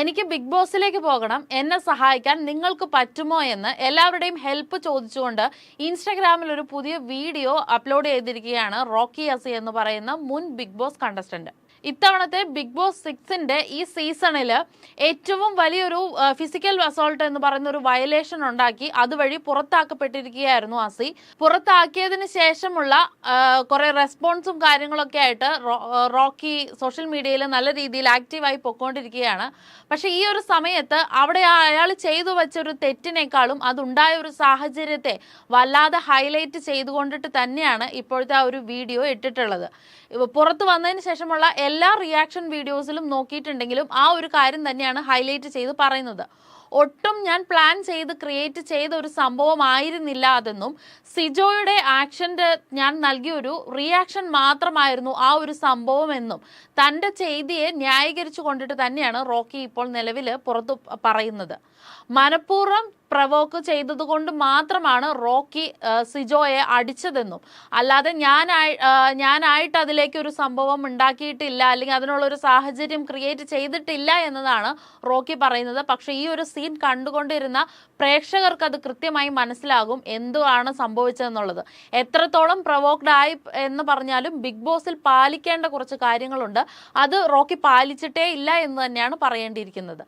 എനിക്ക് ബിഗ് ബോസിലേക്ക് പോകണം, എന്നെ സഹായിക്കാൻ നിങ്ങൾക്ക് പറ്റുമോ എന്ന് എല്ലാവരുടെയും ഹെൽപ്പ് ചോദിച്ചുകൊണ്ട് ഇൻസ്റ്റഗ്രാമിൽ ഒരു പുതിയ വീഡിയോ അപ്ലോഡ് ചെയ്തിരിക്കുകയാണ് റോക്കി അസി എന്ന് പറയുന്ന മുൻ ബിഗ് ബോസ് കണ്ടസ്റ്റന്റ്. ഇത്തവണത്തെ ബിഗ് ബോസ് 6ന്റെ ഈ സീസണിൽ ഏറ്റവും വലിയൊരു ഫിസിക്കൽ അസോൾട്ട് എന്ന് പറയുന്ന ഒരു വയലേഷൻ ഉണ്ടാക്കി അതുവഴി പുറത്താക്കപ്പെട്ടിരിക്കുകയായിരുന്നു അസി. പുറത്താക്കിയതിന് ശേഷമുള്ള കുറെ റെസ്പോൺസും കാര്യങ്ങളൊക്കെ ആയിട്ട് റോക്കി സോഷ്യൽ മീഡിയയിൽ നല്ല രീതിയിൽ ആക്റ്റീവായി പൊയ്ക്കൊണ്ടിരിക്കുകയാണ്. പക്ഷെ ഈ ഒരു സമയത്ത് അവിടെ അയാൾ ചെയ്തു വെച്ചൊരു തെറ്റിനേക്കാളും അതുണ്ടായ ഒരു സാഹചര്യത്തെ വല്ലാതെ ഹൈലൈറ്റ് ചെയ്തുകൊണ്ടിട്ട് തന്നെയാണ് ഇപ്പോഴത്തെ ആ ഒരു വീഡിയോ ഇട്ടിട്ടുള്ളത്. പുറത്ത് വന്നതിന് ശേഷമുള്ള എല്ലാ റിയാക്ഷൻ വീഡിയോസിലും നോക്കിയിട്ടുണ്ടെങ്കിലും ആ ഒരു കാര്യം തന്നെയാണ് ഹൈലൈറ്റ് ചെയ്ത് പറയുന്നത്. ഒട്ടും ഞാൻ പ്ലാൻ ചെയ്ത് ക്രിയേറ്റ് ചെയ്ത ഒരു സംഭവമായിരുന്നില്ല അതെന്നും സിജോയുടെ ആക്ഷൻ്റെ ഞാൻ നൽകിയ ഒരു റിയാക്ഷൻ മാത്രമായിരുന്നു ആ ഒരു സംഭവം എന്നും തൻ്റെ ചെയ്തിയെ ന്യായീകരിച്ചു കൊണ്ടിട്ട് തന്നെയാണ് റോക്കി ഇപ്പോൾ നിലവിൽ പുറത്തു പറയുന്നത്. മനഃപൂർവ്വം പ്രവോക്ക് ചെയ്തതുകൊണ്ട് മാത്രമാണ് റോക്കി സിജോയെ അടിച്ചതെന്നും അല്ലാതെ ഞാനായിട്ട് അതിലേക്ക് ഒരു സംഭവം ഉണ്ടാക്കിയിട്ടില്ല അല്ലെങ്കിൽ അതിനുള്ളൊരു സാഹചര്യം ക്രിയേറ്റ് ചെയ്തിട്ടില്ല എന്നതാണ് റോക്കി പറയുന്നത്. പക്ഷേ ഈ ഒരു സീൻ കണ്ടുകൊണ്ടിരുന്ന പ്രേക്ഷകർക്ക് അത് കൃത്യമായി മനസ്സിലാകും എന്താണ് സംഭവിച്ചതെന്നുള്ളത്. എത്രത്തോളം പ്രവോക്ഡ് ആയി എന്ന് പറഞ്ഞാലും ബിഗ് ബോസിൽ പാലിക്കേണ്ട കുറച്ച് കാര്യങ്ങളുണ്ട്, അത് റോക്കി പാലിച്ചിട്ടേ ഇല്ല എന്ന് തന്നെയാണ് പറയേണ്ടിയിരിക്കുന്നത്.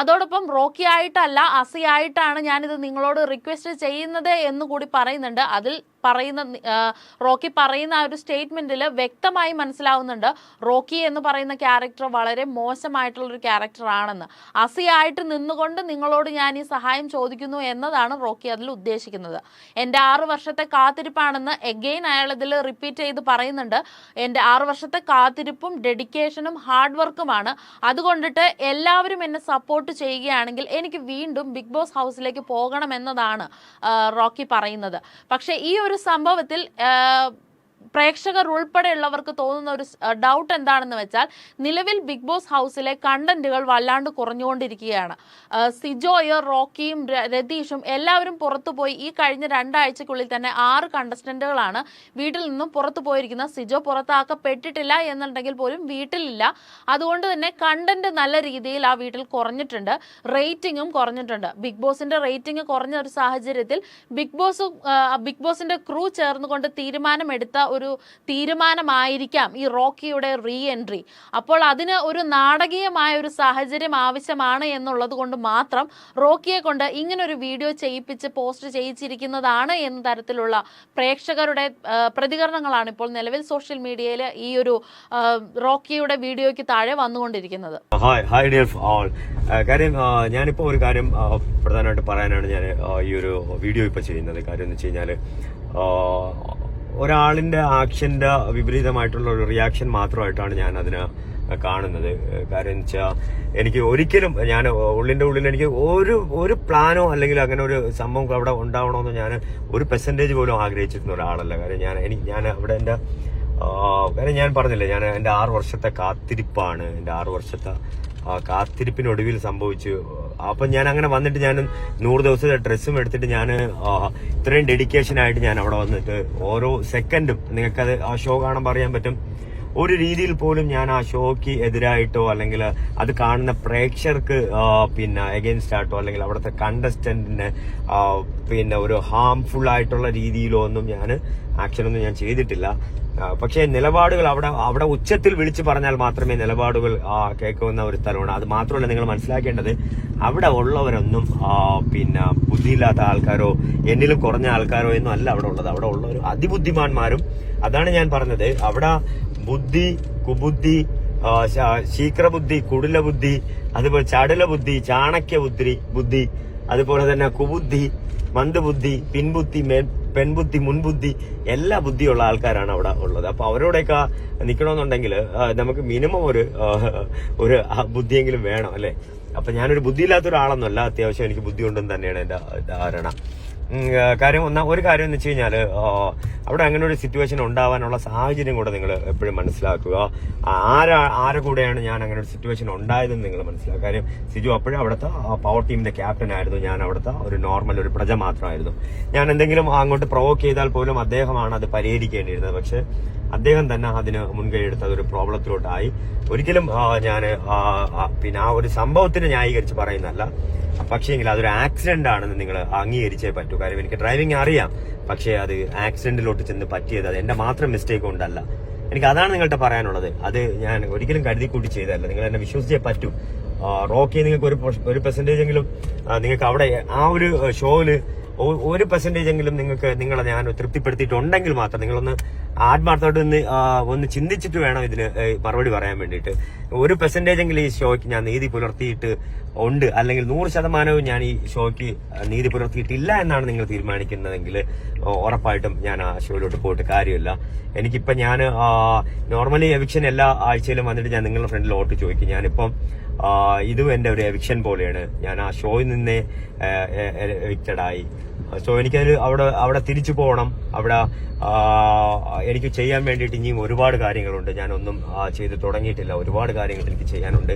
അതോടൊപ്പം റോക്കി ആയിട്ടല്ല അസി ആയിട്ടാണ് ഞാനിത് നിങ്ങളോട് റിക്വസ്റ്റ് ചെയ്യുന്നത് എന്ന് കൂടി പറയുന്നുണ്ട്. അതിൽ റോക്കി പറയുന്ന ആ ഒരു സ്റ്റേറ്റ്മെന്റിൽ വ്യക്തമായി മനസ്സിലാവുന്നുണ്ട് റോക്കി എന്ന് പറയുന്ന ക്യാരക്ടർ വളരെ മോശമായിട്ടുള്ളൊരു ക്യാരക്ടർ ആണെന്ന്. അസിയായിട്ട് നിന്നുകൊണ്ട് നിങ്ങളോട് ഞാൻ ഈ സഹായം ചോദിക്കുന്നു എന്നതാണ് റോക്കി അതിൽ ഉദ്ദേശിക്കുന്നത്. എൻ്റെ 6 വർഷത്തെ കാത്തിരിപ്പാണെന്ന് എഗെയിൻ അയാൾ ഇതിൽ റിപ്പീറ്റ് ചെയ്ത് പറയുന്നുണ്ട്. എൻ്റെ 6 വർഷത്തെ കാത്തിരിപ്പും ഡെഡിക്കേഷനും ഹാർഡ് വർക്കുമാണ്. അതുകൊണ്ടിട്ട് എല്ലാവരും എന്നെ സപ്പോർട്ട് ചെയ്യുകയാണെങ്കിൽ എനിക്ക് വീണ്ടും ബിഗ് ബോസ് ഹൗസിലേക്ക് പോകണമെന്നതാണ് റോക്കി പറയുന്നത്. പക്ഷേ ഈ ഒരു സംഭവത്തിൽ പ്രേക്ഷകർ ഉൾപ്പെടെയുള്ളവർക്ക് തോന്നുന്ന ഒരു ഡൗട്ട് എന്താണെന്ന് വെച്ചാൽ നിലവിൽ ബിഗ് ബോസ് ഹൗസിലെ കണ്ടന്റുകൾ വല്ലാണ്ട് കുറഞ്ഞുകൊണ്ടിരിക്കുകയാണ്. സിജോയോ റോക്കിയും രതീഷും എല്ലാവരും പുറത്തുപോയി. ഈ കഴിഞ്ഞ 2 ആഴ്ചക്കുള്ളിൽ തന്നെ 6 കണ്ടസ്റ്റന്റുകളാണ് വീട്ടിൽ നിന്നും പുറത്തു പോയിരിക്കുന്നത്. സിജോ പുറത്താക്കപ്പെട്ടിട്ടില്ല എന്നുണ്ടെങ്കിൽ പോലും വീട്ടിലില്ല. അതുകൊണ്ട് തന്നെ കണ്ടന്റ് നല്ല രീതിയിൽ ആ വീട്ടിൽ കുറഞ്ഞിട്ടുണ്ട്, റേറ്റിംഗും കുറഞ്ഞിട്ടുണ്ട്. ബിഗ് ബോസിന്റെ റേറ്റിംഗ് കുറഞ്ഞ ഒരു സാഹചര്യത്തിൽ ബിഗ് ബോസിന്റെ ക്രൂ ചേർന്നുകൊണ്ട് തീരുമാനമെടുത്ത ഒരു തീരുമാനമായിരിക്കാം ഈ റോക്കിയുടെ റീ എൻട്രി. അപ്പോൾ അതിന് ഒരു നാടകീയമായ ഒരു സാഹചര്യം ആവശ്യമാണ് എന്നുള്ളത് കൊണ്ട് മാത്രം റോക്കിയെ കൊണ്ട് ഇങ്ങനൊരു വീഡിയോ ചെയ്യിപ്പിച്ച് പോസ്റ്റ് ചെയ്യിച്ചിരിക്കുന്നതാണ് എന്ന തരത്തിലുള്ള പ്രേക്ഷകരുടെ പ്രതികരണങ്ങളാണ് ഇപ്പോൾ നിലവിൽ സോഷ്യൽ മീഡിയയിൽ ഈ ഒരു റോക്കിയുടെ വീഡിയോയ്ക്ക് താഴെ വന്നുകൊണ്ടിരിക്കുന്നത്. കാര്യം ഞാനിപ്പോ ഒരു കാര്യം പ്രധാനമായിട്ട് പറയാനാണ് ഞാൻ ഈ ഒരു വീഡിയോ ഇപ്പൊ ചെയ്യുന്നത്. കാര്യം എന്ന് വെച്ച് കഴിഞ്ഞാല് ഒരാളിന്റെ ആക്ഷന്റെ വിപരീതമായിട്ടുള്ള ഒരു റിയാക്ഷൻ മാത്രമായിട്ടാണ് ഞാൻ അതിനെ കാണുന്നത്. കാര്യം എന്ന് വെച്ചാൽ എനിക്ക് ഒരിക്കലും ഞാൻ ഉള്ളിന്റെ ഉള്ളിൽ എനിക്ക് ഒരു പ്ലാനോ അല്ലെങ്കിൽ അങ്ങനെ ഒരു സംഭവം അവിടെ ഉണ്ടാവണമെന്ന് ഞാൻ ഒരു പെർസെന്റേജ് പോലും ആഗ്രഹിച്ചിരുന്ന ഒരാളല്ല. കാര്യം ഞാൻ അവിടെ എൻ്റെ കാര്യം ഞാൻ പറഞ്ഞില്ലേ, ഞാൻ എൻ്റെ 6 വർഷത്തെ കാത്തിരിപ്പാണ്. എൻ്റെ 6 വർഷത്തെ കാത്തിരിപ്പിനൊടുവിൽ സംഭവിച്ചു. അപ്പൊ ഞാൻ അങ്ങനെ വന്നിട്ട് ഞാൻ 100 ദിവസത്തെ ഡ്രസ്സും എടുത്തിട്ട് ഞാൻ ഇത്രയും ഡെഡിക്കേഷനായിട്ട് ഞാൻ അവിടെ വന്നിട്ട് ഓരോ സെക്കൻഡും നിങ്ങൾക്കത് ആ ഷോ കാണുമ്പോൾ അറിയാൻ പറ്റും. ഒരു രീതിയിൽ പോലും ഞാൻ ആ ഷോയ്ക്ക് എതിരായിട്ടോ അല്ലെങ്കിൽ അത് കാണുന്ന പ്രേക്ഷകർക്ക് പിന്നെ എഗെയിൻസ്റ്റ് ആയിട്ടോ അല്ലെങ്കിൽ അവിടുത്തെ കണ്ടസ്റ്റന്റിന് പിന്നെ ഒരു ഹാംഫുൾ ആയിട്ടുള്ള രീതിയിലോ ഒന്നും ഞാൻ ആക്ഷനൊന്നും ഞാൻ ചെയ്തിട്ടില്ല. പക്ഷേ നിലപാടുകൾ അവിടെ ഉച്ചത്തിൽ വിളിച്ചു പറഞ്ഞാൽ മാത്രമേ നിലപാടുകൾ കേൾക്കുന്ന ഒരു സ്ഥലമാണ്. അത് മാത്രമല്ല നിങ്ങൾ മനസ്സിലാക്കേണ്ടത്, അവിടെ ഉള്ളവരൊന്നും പിന്നെ ബുദ്ധിയില്ലാത്ത ആൾക്കാരോ എന്നിലും കുറഞ്ഞ ആൾക്കാരോ ഒന്നും അല്ല അവിടെ ഉള്ളത്. അവിടെ ഉള്ളവർ അതിബുദ്ധിമാന്മാരും. അതാണ് ഞാൻ പറഞ്ഞത്, അവിടെ ബുദ്ധി, കുബുദ്ധി, ശീക്രബുദ്ധി, കുടില ബുദ്ധി, അതുപോലെ ചടുല ബുദ്ധി, ചാണക്യ ബുദ്ധി, അതുപോലെ തന്നെ കുബുദ്ധി, മന്ദബുദ്ധി, പിൻബുദ്ധി, പെൺബുദ്ധി, മുൻബുദ്ധി, എല്ലാ ബുദ്ധിയുള്ള ആൾക്കാരാണ് അവിടെ ഉള്ളത്. അപ്പൊ അവരോടൊക്കെ നിൽക്കണമെന്നുണ്ടെങ്കിൽ നമുക്ക് മിനിമം ഒരു ബുദ്ധിയെങ്കിലും വേണം അല്ലെ. അപ്പൊ ഞാനൊരു ബുദ്ധിയില്ലാത്ത ഒരാളൊന്നുമല്ല, അത്യാവശ്യം എനിക്ക് ബുദ്ധി ഉണ്ടെന്ന് തന്നെയാണ് എന്റെ ധാരണ. കാര്യം ഒരു കാര്യം എന്ന് വെച്ച് കഴിഞ്ഞാല് അവിടെ അങ്ങനെ ഒരു സിറ്റുവേഷൻ ഉണ്ടാവാനുള്ള സാഹചര്യം കൂടെ നിങ്ങൾ എപ്പോഴും മനസ്സിലാക്കുക. ആരെ കൂടെയാണ് ഞാൻ അങ്ങനെ ഒരു സിറ്റുവേഷൻ ഉണ്ടായതെന്ന് നിങ്ങൾ മനസ്സിലാക്കുക. കാര്യം സിജു അപ്പോഴും അവിടുത്തെ പവർ ടീമിന്റെ ക്യാപ്റ്റൻ ആയിരുന്നു, ഞാൻ അവിടുത്തെ ഒരു നോർമൽ ഒരു പ്രജ മാത്രമായിരുന്നു. ഞാൻ എന്തെങ്കിലും അങ്ങോട്ട് പ്രൊവോക്ക് ചെയ്താൽ പോലും അദ്ദേഹമാണ് അത് പരിഹരിക്കേണ്ടിയിരുന്നത്. പക്ഷെ അദ്ദേഹം തന്നെ അതിന് മുൻകൈ എടുത്ത് അതൊരു പ്രോബ്ലത്തിലോട്ടായി. ഒരിക്കലും ഞാൻ പിന്നെ ആ ഒരു സംഭവത്തിന് ന്യായീകരിച്ച് പറയുന്നതല്ല, പക്ഷേങ്കിൽ അതൊരു ആക്സിഡന്റ് ആണെന്ന് നിങ്ങൾ അംഗീകരിച്ചേ പറ്റൂ. കാര്യം എനിക്ക് ഡ്രൈവിംഗ് അറിയാം, പക്ഷേ അത് ആക്സിഡന്റിലോട്ട് ചെന്ന് പറ്റിയത് അത് എന്റെ മാത്രം മിസ്റ്റേക്ക് കൊണ്ടല്ല. എനിക്ക് അതാണ് നിങ്ങളുടെ പറയാനുള്ളത്. അത് ഞാൻ ഒരിക്കലും കരുതിക്കൂട്ടി ചെയ്തതല്ല. നിങ്ങൾ എന്നെ വിശ്വസിച്ചേ പറ്റൂ. റോക്കി നിങ്ങൾക്ക് ഒരു പെർസെന്റേജ് എങ്കിലും നിങ്ങൾക്ക് അവിടെ ആ ഒരു ഷോയില് 1% എങ്കിലും നിങ്ങളെ ഞാൻ തൃപ്തിപ്പെടുത്തിയിട്ടുണ്ടെങ്കിൽ മാത്രം നിങ്ങളൊന്ന് ആത്മാർത്ഥമായിട്ട് ഒന്ന് ചിന്തിച്ചിട്ട് വേണം ഇതിന് മറുപടി പറയാൻ വേണ്ടിയിട്ട്. 1% എങ്കിലും ഈ ഷോയ്ക്ക് ഞാൻ നീതി പുലർത്തിയിട്ട് ഉണ്ട്, അല്ലെങ്കിൽ 100% ഞാൻ ഈ ഷോയ്ക്ക് നീതി പുലർത്തിയിട്ടില്ല എന്നാണ് നിങ്ങൾ തീരുമാനിക്കുന്നതെങ്കിൽ ഉറപ്പായിട്ടും ഞാൻ ആ ഷോയിലോട്ട് പോയിട്ട് കാര്യമില്ല. എനിക്കിപ്പം ഞാൻ നോർമലി എവിക്ഷൻ എല്ലാ ആഴ്ചയിലും വന്നിട്ട് ഞാൻ നിങ്ങളുടെ ഫ്രണ്ടിൽ വോട്ട് ചോദിക്കും. ഞാനിപ്പം ഇതും എന്റെ ഒരു എവിക്ഷൻ പോലെയാണ്. ഞാൻ ആ ഷോയിൽ നിന്നേ എവിക്റ്റഡായി. സോ എനിക്കതിൽ അവിടെ തിരിച്ചു പോകണം. അവിടെ എനിക്ക് ചെയ്യാൻ വേണ്ടിയിട്ട് ഇനിയും ഒരുപാട് കാര്യങ്ങളുണ്ട്. ഞാനൊന്നും ചെയ്ത് തുടങ്ങിയിട്ടില്ല. ഒരുപാട് കാര്യങ്ങൾ എനിക്ക് ചെയ്യാനുണ്ട്.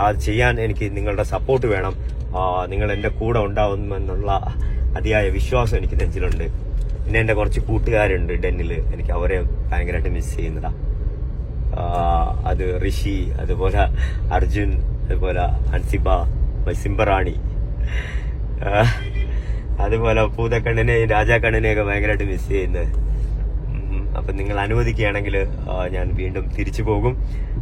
അത് ചെയ്യാൻ എനിക്ക് നിങ്ങളുടെ സപ്പോർട്ട് വേണം. നിങ്ങൾ എന്റെ കൂടെ ഉണ്ടാവുമെന്നുള്ള അതിയായ വിശ്വാസം എനിക്ക് നെഞ്ചിലുണ്ട്. പിന്നെ എന്റെ കുറച്ച് കൂട്ടുകാരുണ്ട് ഡെന്നില്, എനിക്ക് അവരെ ഭയങ്കരമായിട്ട് മിസ് ചെയ്യുന്നതാ. അത് ഋഷി, അതുപോലെ അർജുൻ, അതുപോലെ അൻസിബ, സിംബറാണി, അതുപോലെ പൂതക്കണ്ണനെയും രാജാക്കണ്ണനെയൊക്കെ ഭയങ്കരമായിട്ട് മിസ് ചെയ്യുന്നത്. അപ്പൊ നിങ്ങൾ അനുവദിക്കുകയാണെങ്കിൽ ഞാൻ വീണ്ടും തിരിച്ചു പോകും.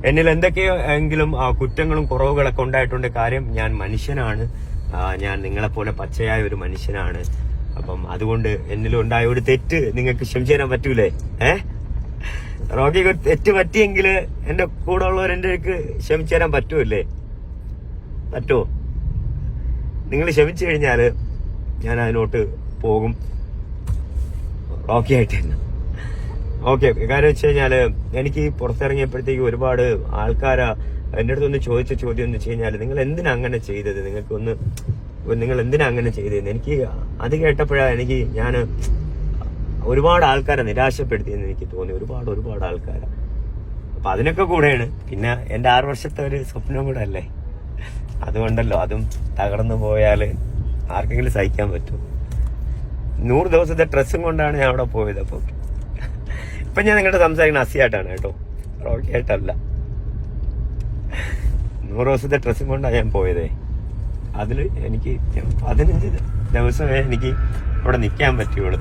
എന്നിൽ എന്തൊക്കെയോ എങ്കിലും കുറ്റങ്ങളും കുറവുകളൊക്കെ ഉണ്ടായിട്ടുണ്ട്. കാര്യം ഞാൻ മനുഷ്യനാണ്, ഞാൻ നിങ്ങളെപ്പോലെ പച്ചയായ ഒരു മനുഷ്യനാണ്. അപ്പം അതുകൊണ്ട് എന്നിലുണ്ടായ ഒരു തെറ്റ് നിങ്ങൾക്ക് ക്ഷമിച്ചു തരാൻ പറ്റൂലേ? റോക്കിക്ക് തെറ്റ് പറ്റിയെങ്കിൽ എന്റെ കൂടെ ഉള്ളവരെന്റെ ക്ഷമിച്ചു തരാൻ പറ്റൂല്ലേ? പറ്റുമോ? നിങ്ങൾ ക്ഷമിച്ചു കഴിഞ്ഞാല് ഞാൻ അതിലോട്ട് പോകും. റോക്കി ആയിട്ട് തന്നെ. ഓക്കെ, കാര്യം വെച്ച് കഴിഞ്ഞാല് എനിക്ക് പുറത്തിറങ്ങിയപ്പോഴത്തേക്ക് ഒരുപാട് ആൾക്കാര് എന്റെ അടുത്തൊന്ന് ചോദിച്ച ചോദ്യം എന്ന് വെച്ച് കഴിഞ്ഞാല് നിങ്ങൾ എന്തിനാ അങ്ങനെ ചെയ്തത്, നിങ്ങൾ എന്തിനാ അങ്ങനെ ചെയ്തതെന്ന്. എനിക്ക് അത് കേട്ടപ്പോഴാണ് ഞാൻ ഒരുപാട് ആൾക്കാരെ നിരാശപ്പെടുത്തിയെന്ന് എനിക്ക് തോന്നി. ഒരുപാട് ആൾക്കാരെ. അപ്പൊ അതിനൊക്കെ കൂടെയാണ്. പിന്നെ എന്റെ 6 വർഷത്തെ ഒരു സ്വപ്നം കൂടെ അല്ലേ, അതുകൊണ്ടല്ലോ അതും തകർന്നു പോയാല് ആർക്കെങ്കിലും സഹിക്കാൻ പറ്റും. 100 ദിവസത്തെ ഡ്രസ്സും കൊണ്ടാണ് ഞാൻ അവിടെ പോയത്. അപ്പൊ ഇപ്പൊ ഞാൻ നിങ്ങളുടെ സംസാരിക്കുന്ന അസിയായിട്ടാണ് കേട്ടോ, റോക്കി ആയിട്ടല്ല. 100 ദിവസത്തെ ഡ്രസ്സും കൊണ്ടാണ് ഞാൻ പോയതേ. അതില് എനിക്ക് 15 ദിവസമേ എനിക്ക് അവിടെ നിൽക്കാൻ പറ്റുള്ളൂ.